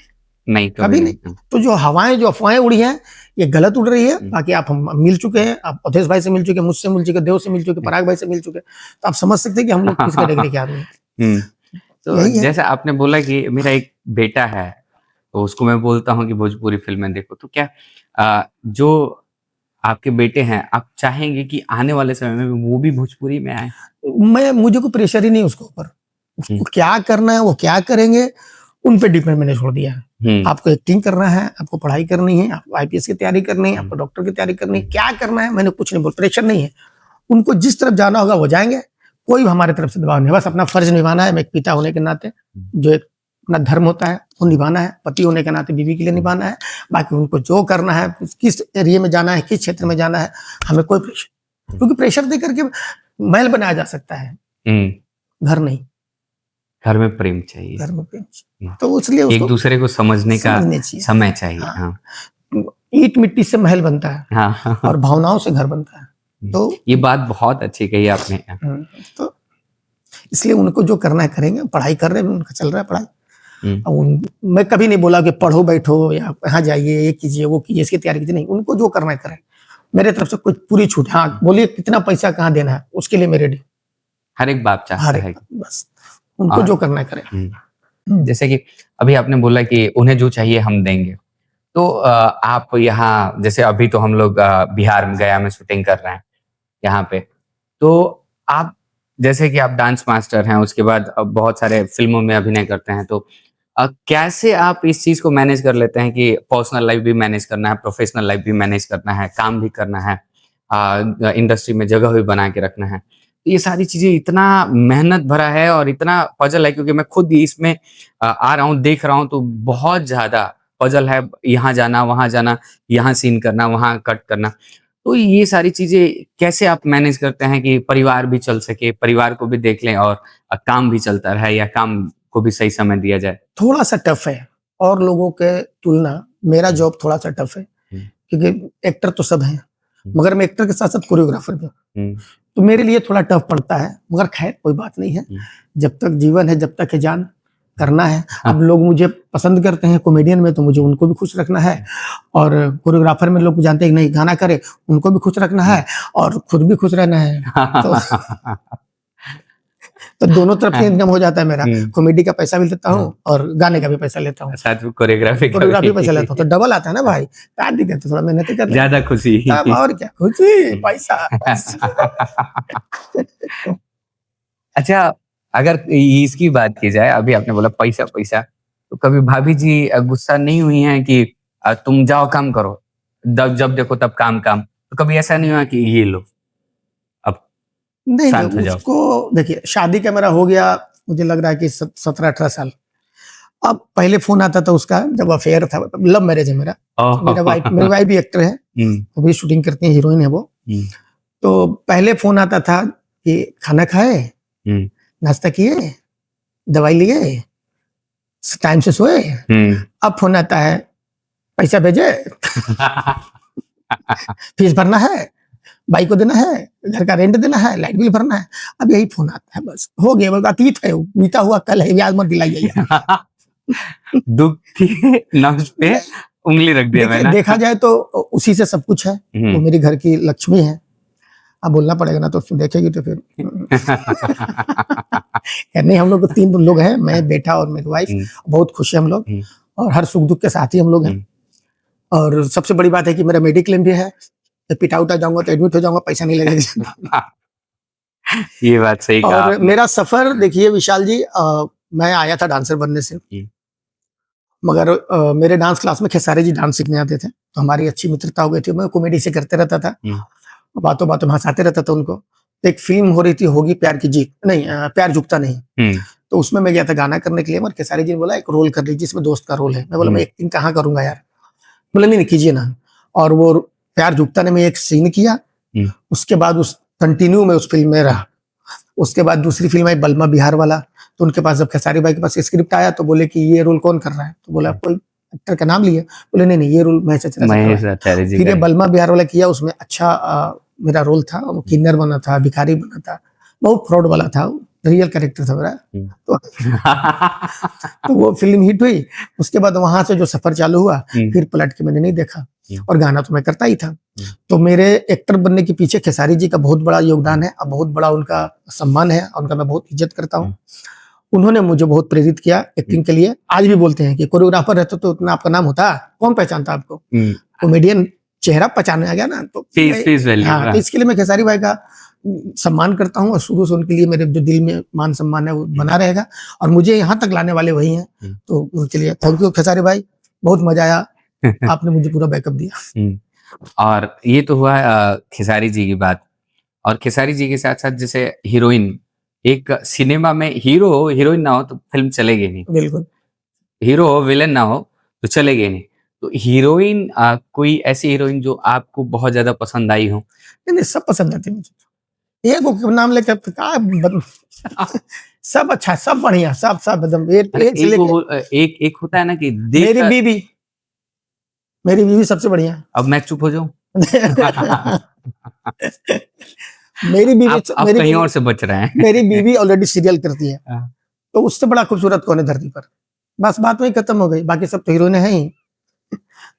नहीं, कभी नहीं। तो जो हवाएं, जो अफवाहें उड़ी हैं, ये गलत उड़ रही है। बाकी आप हम मिल चुके हैं, आप अवधेश भाई से मिल चुके, मुझसे मिल चुके, देव से मिल चुके, पराग भाई से मिल चुके, तो आप समझ सकते हैं कि हम लोग किस कैटेगरी के आदमी हैं। तो जैसे आपने बोला कि मेरा एक बेटा है, तो उसको मैं बोलता हूँ कि भोजपुरी फिल्में देखो, तो क्या जो आपके बेटे हैं, आप चाहेंगे कि आने वाले समय में वो भी भोजपुरी में आए? मुझे कोई प्रेशर ही नहीं उसके ऊपर। उसको क्या करना है, वो क्या करेंगे, उन पे डिपेंड मैंने छोड़ दिया है। आपको एक्टिंग करना है, आपको पढ़ाई करनी है, आपको IPS की तैयारी करनी है, आपको डॉक्टर की तैयारी करनी है, क्या करना है, मैंने कुछ नहीं बोल, प्रेशर नहीं है। उनको जिस तरफ जाना होगा वो जाएंगे, कोई हमारे तरफ से दबाव नहीं। बस अपना फर्ज निभाना है। मैं एक पिता होने के नाते, जो एक अपना धर्म होता है वो निभाना है, पति होने के नाते बीवी के लिए निभाना है। बाकी उनको जो करना है, किस एरिया में जाना है, किस क्षेत्र में जाना है, हमें कोई प्रेशर, क्योंकि प्रेशर दे करके महल बनाया जा सकता है, घर नहीं। घर में प्रेम चाहिए, घर में प्रेम चाहिए। तो इसलिए एक दूसरे को समझने का समय चाहिए। हाँ। ईंट मिट्टी से महल बनता है, और भावनाओं से घर बनता है। तो ये बात बहुत अच्छी कही आपने। तो इसलिए उनको जो करना है करेंगे। पढ़ाई कर रहे हैं, उनका चल रहा है पढ़ाई। मैं कभी नहीं बोला कि पढ़ो बैठो या यहाँ जाइए, ये कीजिए, वो कीजिए, इसकी तैयारी कीजिए, नहीं। उनको जो करना है करें, मेरे तरफ से कुछ पूरी छूट। हाँ, बोलिए कितना पैसा कहाँ देना है, उसके लिए मैं रेडी। हर एक बाप चाहता है, बस उनको जो करना है करें। जैसे कि अभी आपने बोला कि उन्हें जो चाहिए हम देंगे, तो आप यहाँ, जैसे अभी तो हम लोग बिहार में, गया में शूटिंग कर रहे हैं यहाँ पे, तो आप जैसे कि आप डांस मास्टर हैं, उसके बाद बहुत सारे फिल्मों में अभिनय करते हैं, तो कैसे आप इस चीज को मैनेज कर लेते हैं कि पर्सनल लाइफ भी मैनेज करना है, प्रोफेशनल लाइफ भी मैनेज करना है, काम भी करना है, इंडस्ट्री में जगह भी बना के रखना है? ये सारी चीजें इतना मेहनत भरा है और इतना पजल है, क्योंकि मैं खुद इसमें आ रहा हूँ, देख रहा हूँ, तो बहुत ज्यादा पजल है। यहाँ जाना, वहां जाना, यहाँ सीन करना, वहां कट करना, तो ये सारी चीजें कैसे आप मैनेज करते हैं कि परिवार भी चल सके, परिवार को भी देख लें और काम भी चलता रहे, या काम को भी सही समय दिया जाए? थोड़ा सा टफ है, और लोगों के तुलना मेरा जॉब थोड़ा सा टफ है, क्योंकि एक्टर तो सब हैं, मगर मैं एक्टर के साथ साथ कोरियोग्राफर भी हूँ, तो मेरे लिए थोड़ा टफ पड़ता है, मगर खैर कोई बात नहीं है, जब तक जीवन है, जब तक है जान, करना है। अब लोग मुझे पसंद करते हैं कॉमेडियन में, तो मुझे उनको भी खुश रखना है, और कोरियोग्राफर में लोग जानते हैं कि नहीं गाना करे, उनको भी खुश रखना है और खुद भी खुश रहना है। तो दोनों तरफ से इनकम हो जाता है मेरा, कॉमेडी का पैसा भी लेता हूँ और गाने का भी पैसा लेता हूँ, साथ में कोरियोग्राफी पैसा लेता हूँ, तो डबल आता है ना भाई, क्या दिक्कत है, थोड़ा मेहनत कर, ज्यादा खुशी। और क्या खुशी, पैसा। अच्छा, अगर इसकी बात की जाए, अभी आपने बोला पैसा पैसा, तो कभी भाभी जी गुस्सा नहीं हुई हैं कि तुम जाओ काम करो, जब देखो तब काम काम, तो कभी ऐसा नहीं हुआ कि ये लो अब शांत हो जाओ? उसको देखिए, शादी का मेरा हो गया, मुझे लग रहा है कि 17-18 साल। अब पहले फोन आता था उसका, जब अफेयर था, लव मैरिज है मेरा, मेरी वाइफ भी एक्टर है, वो भी शूटिंग करती है, हीरोइन है वो। तो पहले फोन आता था कि खाना खाए, नाश्ता किए, दवाई लिए, टाइम से सोए। अब फोन आता है, पैसा भेजे, फीस भरना है, बाइक को देना है, घर का रेंट देना है, लाइट बिल भरना है। अब यही फोन आता है, बस हो गया, बस अतीत है, बीता हुआ कल है, याद मत दिलाइए। दुख की नब्ज पे उंगली रख दिया मैंने। देखा जाए तो उसी से सब कुछ है, वो मेरी घर की लक्ष्मी है। अब बोलना पड़ेगा ना, तो देखेगी तो फिर नहीं, हम लोग तो 3 लोग हैं, मैं, बेटा और मेरी वाइफ, बहुत खुश है हम लोग, और हर सुख दुख के साथ ही हम लोग हैं। और सबसे बड़ी बात है कि मेरा मेडिक्लेम भी है, तो पिटा उठा जाऊंगा तो एडमिट हो जाऊंगा, पैसा नहीं लगेगा। ये बात सही कहा। और मेरा सफर देखिए विशाल जी, मैं आया था डांसर बनने से, मगर मेरे डांस क्लास में खेसारी जी डांस सीखने आते थे, तो हमारी अच्छी मित्रता हो गई थी, मैं कॉमेडी से करते रहता था, बातों बातों में हंसाते रहता था उनको। एक फिल्म हो रही थी, होगी प्यार की जीत, नहीं प्यार झुकता नहीं, तो उसमें मैं गया था गाना करने के लिए, मगर खेसारी जी ने बोला एक रोल कर लीजिए, जिसमें दोस्त का रोल है। मैं बोला मैं एक्टिंग कहाँ करूंगा यार, बोला नहीं कीजिए ना। और वो प्यार झुकता नहीं में एक सीन किया, उसके बाद उस कंटिन्यू में उस फिल्म में रहा। उसके बाद दूसरी फिल्म आई बलमा बिहार वाला, तो उनके पास जब खेसारी भाई के पास स्क्रिप्ट आया, तो बोले कि ये रोल कौन कर रहा है, तो बोला कोई एक्टर का नाम लिए, बोले नहीं ये रोल महेश आचार्य जी। फिर ये बलमा बिहार वाला किया, उसमें अच्छा मेरा रोल था, वो किन्नर बना था, भिखारी बना था, बहुत फ्रॉड वाला था, रियल कैरेक्टर था मेरा। तो वो फिल्म हिट हुई। उसके बाद वहां से जो सफर चालू हुआ, फिर पलट के मैंने नहीं देखा, और गाना तो मैं करता ही था। तो मेरे एक्टर बनने के पीछे खेसारी जी का बहुत बड़ा योगदान है, और बहुत बड़ा उनका सम्मान है, उनका मैं बहुत इज्जत करता हूँ। उन्होंने मुझे बहुत प्रेरित किया एक्टिंग के लिए। आज भी बोलते हैं कि कोरियोग्राफर रहते तो उतना आपका नाम होता, कौन पहचानता आपको, कॉमेडियन चेहरा पहचानने आ गया ना, तो तो इसके लिए मैं खेसारी भाई का सम्मान करता हूँ, और शुरू से उनके लिए मेरे जो दिल में मान सम्मान है वो बना रहेगा, और मुझे यहाँ तक लाने वाले वही हैं। तो उनके लिए थैंक यू खेसारी भाई, बहुत मजा आया, आपने मुझे पूरा बैकअप दिया। और ये तो हुआ खेसारी जी की बात, और खेसारी जी के साथ साथ जैसे हीरोइन, एक सिनेमा में हीरो हो हीरोइन ना हो तो फिल्म चलेगी नहीं, बिल्कुल, हीरो हो विलेन ना हो तो चलेगी नहीं। तो हीरोइन, कोई ऐसी हीरोइन जो आपको बहुत ज्यादा पसंद आई हो? नहीं सब पसंद आती मुझे, एक नाम लेकर सब अच्छा, सब बढ़िया, सब एकदम एक होता है ना कि मेरी बीवी सबसे बढ़िया। अब मैं चुप हो जाऊं? मेरी बीवी आप कहीं और से बच रहे हैं। मेरी बीवी ऑलरेडी सीरियल करती है, तो उससे बड़ा खूबसूरत कौन है धरती पर, बस बात वही खत्म हो गई, बाकी सब तो हीरोइन है ही।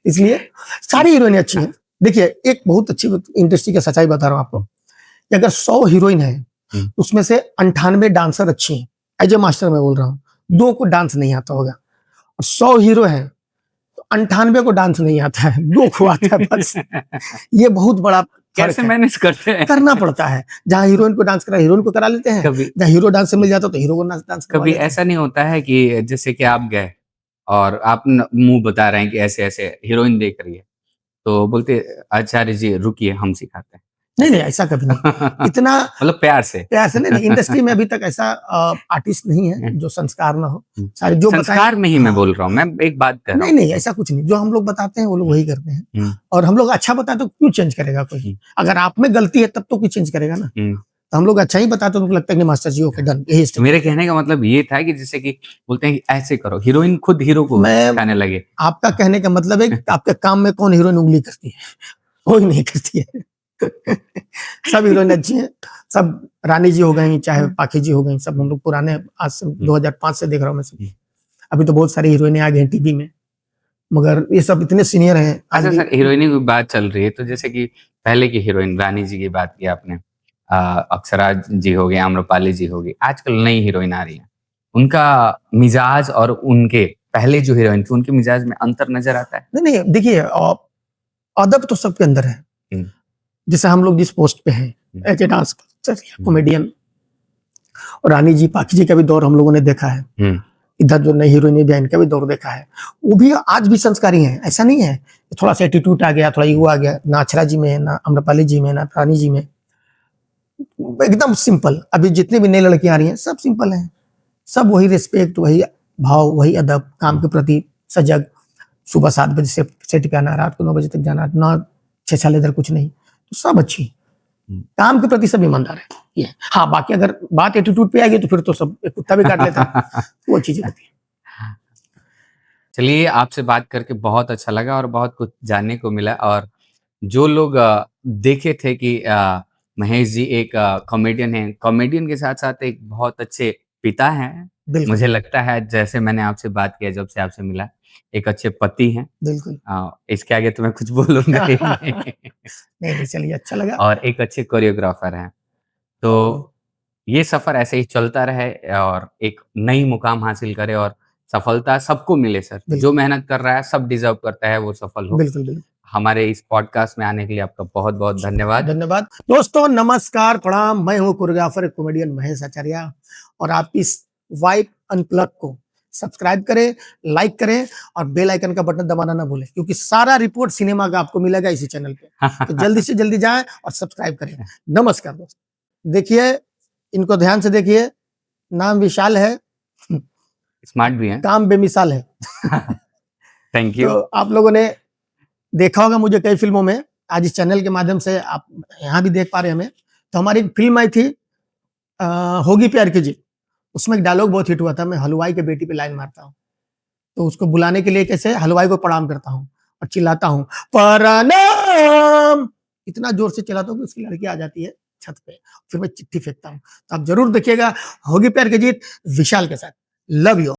इसलिए सारी हीरोइन अच्छी हैं। देखिए एक बहुत अच्छी इंडस्ट्री का सच्चाई बता रहा हूँ आपको, कि अगर 100 हीरोइन है, उसमें से 98 डांसर अच्छी हैं। एज ए मास्टर मैं बोल रहा हूँ, 2 को डांस नहीं आता होगा, और 100 हीरो है तो 98 को डांस नहीं आता है, 2 को आता है बस। ये बहुत बड़ा कैसे मैनेज करते हैं? करना पड़ता है, जहाँ हीरोइन को डांस करा हीरोइन को करा लेते हैं, जहाँ हीरो डांस से मिल जाता तो हीरो को डांस। कभी ऐसा नहीं होता है कि जैसे कि आप गए और आप मुंह बता रहे हैं कि ऐसे ऐसे हीरोइन देख रही है, तो बोलते आचार्य जी रुकिए हम सिखाते हैं? नहीं ऐसा कभी नहीं, इतना मतलब प्यार से नहीं। इंडस्ट्री में अभी तक ऐसा आर्टिस्ट नहीं है जो संस्कार ना हो। सारे जो संस्कार में ही मैं बोल रहा हूँ, मैं एक बात कर रहा हूँ। नहीं ऐसा कुछ नहीं, जो हम लोग बताते हैं वो लोग वही करते हैं, और हम लोग अच्छा बताते तो क्यों चेंज करेगा कोई? अगर आप में गलती है तब तो कोई चेंज करेगा ना, तो हम लोग अच्छा ही बताते, तो लगता है कि मास्टर जी ओके डन, यही तो स्टेप। मेरे कहने का मतलब ये था कि जैसे कि बोलते हैं कि ऐसे करो, हीरोइन खुद हीरो को मैं सिखाने लगे। आपका कहने का मतलब है कि आपके काम में कौन हीरोइन उंगली करती है? कोई नहीं करती है। सब हीरोइन अच्छी हैं, सब रानी जी हो गई, चाहे पाखी जी हो गई, सब हम लोग पुराने आज से 2005 से देख रहा हूँ मैं सब। अभी तो बहुत सारी हीरोइनें आ गई हैं टीवी में, मगर ये सब इतने सीनियर हैं आज अच्छा भी। सर, हीरोइनी की बात चल रही है तो जैसे कि पहले की हीरोइन रानी जी की बात की आपने, अक्षरा जी हो गई, आम्रपाली जी हो गई, आजकल नई हीरोइन आ रही है, उनका मिजाज और उनके पहले जो हीरोइन थी उनके मिजाज में अंतर नजर आता है? नहीं नहीं, देखिए अदब तो सबके अंदर है। हम्म, जैसे हम लोग जिस पोस्ट पे हैं, एज ए डांस कॉमेडियन, और रानी जी पाखी जी का भी दौर हम लोगों ने देखा है, इधर जो नई हीरोइन भी है इनका भी दौर देखा है, वो भी आज भी संस्कारी हैं, ऐसा नहीं है थोड़ा सा एटीट्यूड आ गया, थोड़ा ईगो आ गया, ना अक्षरा जी में, ना आम्रपाली जी में, ना रानी जी में, एकदम सिंपल। अभी जितनी भी नई लड़कियां आ रही हैं सब सिंपल हैं, सब वही रिस्पेक्ट, वही भाव, वही अदब, काम के प्रति सजग, सुबह 7 बजे से सेट पे आना, रात को 9 बजे तक जाना, ना छेछा इधर कुछ नहीं, तो सब अच्छी, काम के प्रति सब ईमानदार है ये। हाँ, बाकी अगर बात एटीट्यूड पे आएगी तो फिर तो सब एक कुत्ता भी काट लेता है, वो चीजें होती है। चलिए, आपसे बात करके बहुत अच्छा लगा और बहुत कुछ जानने को मिला। और जो लोग देखे थे कि महेश जी एक कॉमेडियन हैं, कॉमेडियन के साथ-साथ एक बहुत अच्छे पिता हैं। बिल्कुल, मुझे लगता है जैसे मैंने आपसे बात किया, जब से आपसे मिला, एक अच्छे पति हैं। बिल्कुल। इसके आगे तो मैं कुछ बोलूँगा ही नहीं। नहीं, नहीं, चलिए अच्छा लगा। और एक अच्छे कोरियोग्राफर हैं। तो ये सफ़र ऐसे ही चलता रहे और एक नई मुकाम हासिल करे और सफलता सबको मिले सर। जो बिल्कुल, मेहनत कर रहा है सब डिज़र्व करता है वो सफल हो। बिल्कुल, बिल्कुल। हमारे इस पॉडकास्ट में आने के लिए आपका बहुत-बहुत धन्यवाद। धन्यवाद। दोस्तों नमस्कार, प्रणाम, मैं हूँ कोरियोग्राफर कॉमेडियन महेश आचार्य, और आप इस वाइब अनप्लग को सब्सक्राइब करें, लाइक करें और बेल आइकन का बटन दबाना ना भूलें, क्योंकि सारा रिपोर्ट सिनेमा का आपको मिलेगा इसी चैनल पे। तो जल्दी से जल्दी जाएँ और सब्सक्राइब करें। नमस्कार दोस्तों। देखिए, इनको ध्यान से देखिए, नाम विशाल है, स्मार्ट भी हैं। काम बेमिसाल है। Thank you. तो आप लोगों ने देखा होगा मुझे कई फ़िल्मों में, आज इस चैनल के माध्यम से आप यहाँ भी देख पा रहे हैं हमें। तो हमारी एक फ़िल्म आई थी अ, होगी प्यार की जीत, उसमें एक डायलॉग बहुत हिट हुआ था, मैं हलवाई के बेटी पे लाइन मारता हूँ। तो उसको बुलाने के लिए कैसे हलवाई को प्रणाम करता हूँ और चिल्लाता हूँ, प्रणाम! इतना ज़ोर से चिल्लाता हूँ कि उसकी लड़की आ जाती है छत पे, फिर मैं चिट्ठी फेंकता हूँ। तो आप ज़रूर देखिएगा होगी प्यार की जीत विशाल के साथ। Love you all.